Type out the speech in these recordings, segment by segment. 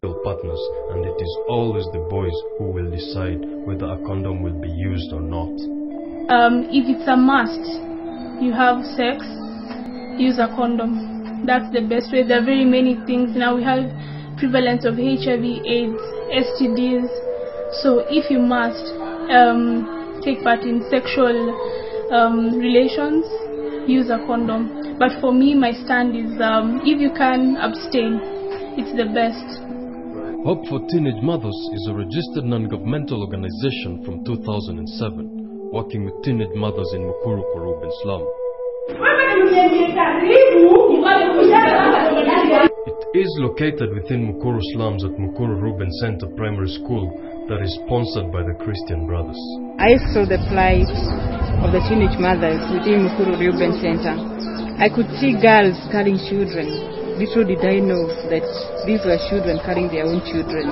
partners, and it is always the boys who will decide whether a condom will be used or not. If it's a must, you have sex, use a condom. That's the best way. There are very many things. Now we have prevalence of HIV, AIDS, STDs. So if you must take part in sexual relations, use a condom. But for me, my stand is if you can abstain, it's the best. Hope for Teenage Mothers is a registered non-governmental organization from 2007, working with teenage mothers in Mukuru Ruben slum. It is located within Mukuru slums at Mukuru Ruben Center Primary School that is sponsored by the Christian Brothers. I saw the plight of the teenage mothers within Mukuru Ruben Center. I could see girls carrying children. Little did I know that these were children carrying their own children.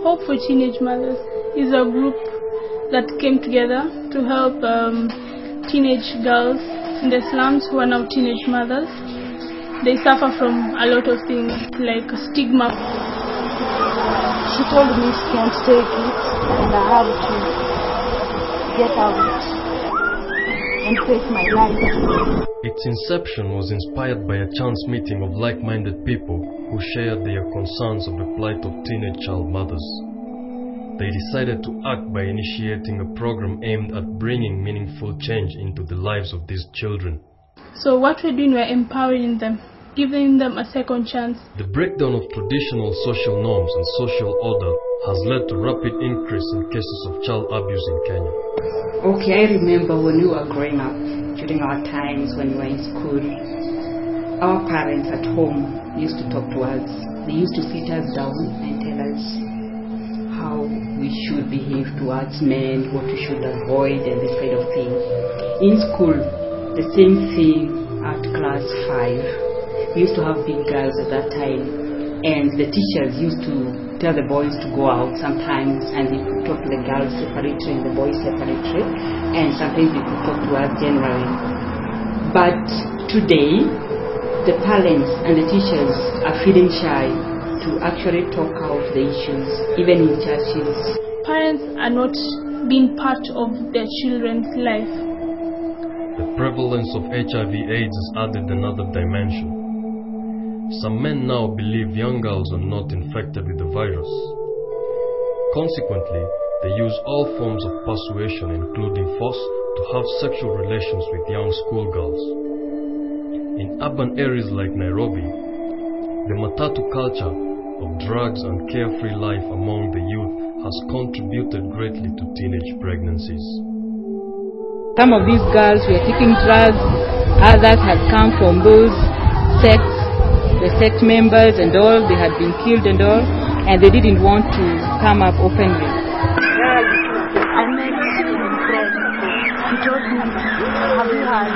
Hope for Teenage Mothers is a group that came together to help teenage girls in the slums who are now teenage mothers. They suffer from a lot of things like stigma. She told me she can't take it and I have to get out and face my life. Its inception was inspired by a chance meeting of like-minded people who shared their concerns of the plight of teenage child mothers. They decided to act by initiating a program aimed at bringing meaningful change into the lives of these children. So what we're doing, we're empowering them, giving them a second chance. The breakdown of traditional social norms and social order has led to rapid increase in cases of child abuse in Kenya. Okay, I remember when we were growing up, during our times when we were in school, our parents at home used to talk to us. They used to sit us down and tell us how we should behave towards men, what we should avoid, and this kind of thing. In school, the same thing at class 5. We used to have big girls at that time, and the teachers used to tell the boys to go out sometimes, and they could talk to the girls separately and the boys separately, and sometimes they could talk to us generally. But today, the parents and the teachers are feeling shy to actually talk out the issues, even in churches. Parents are not being part of their children's life. The prevalence of HIV/AIDS has added another dimension. Some men now believe young girls are not infected with the virus. Consequently, they use all forms of persuasion, including force, to have sexual relations with young schoolgirls. In urban areas like Nairobi, the matatu culture of drugs and carefree life among the youth has contributed greatly to teenage pregnancies. Some of these girls were taking drugs, others had come from those sects. The sect members and all, they had been killed and all, and they didn't want to come up openly. I met a friend. He told me, have you heard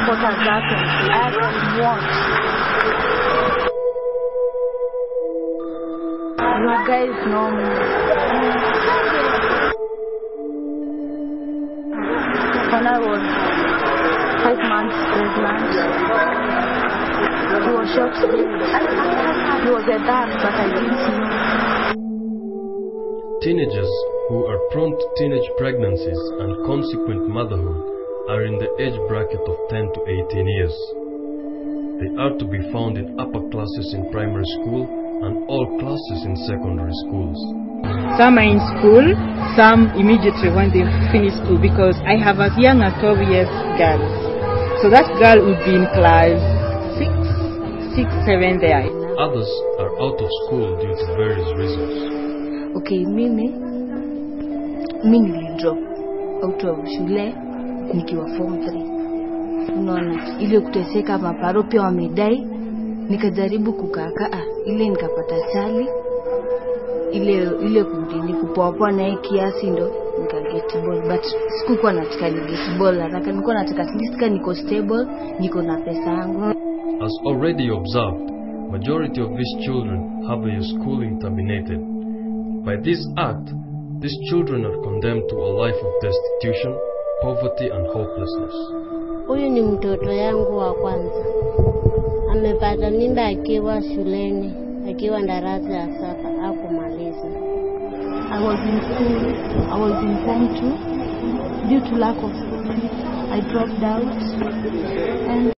what has happened? I asked what? You guys know me. When I was 5 months pregnant, he was shocked. He was a dad, but I didn't know. Teenagers who are prone to teenage pregnancies and consequent motherhood are in the age bracket of 10 to 18 years. They are to be found in upper classes in primary school and all classes in secondary schools. Some are in school, some immediately when they finish school, because I have as young as 12 years girls. So that girl would be in class 6, 7 there. Others are out of school due to various reasons. Okay, mimi nilidrop out of shule nikiwa form 3. Unaona, ile kuteseka maparo pia wamedai, nikajaribu kukaa ile nikapata chali ile kudini kupoa na kiasi ndo nikaget ball, but sikuwa nataka get ball, nilikuwa nataka at least niko stable, niko na pesa yangu. As already observed, majority of these children have their schooling terminated. By this act, these children are condemned to a life of destitution, poverty and hopelessness. Huyu ni mtoto yangu wa kwanza. Amepata mimba akiwa shuleni. akiwa darasa la 7 hakumaliza. I was in school. I was in form 2. Due to lack of sleep, I dropped out. And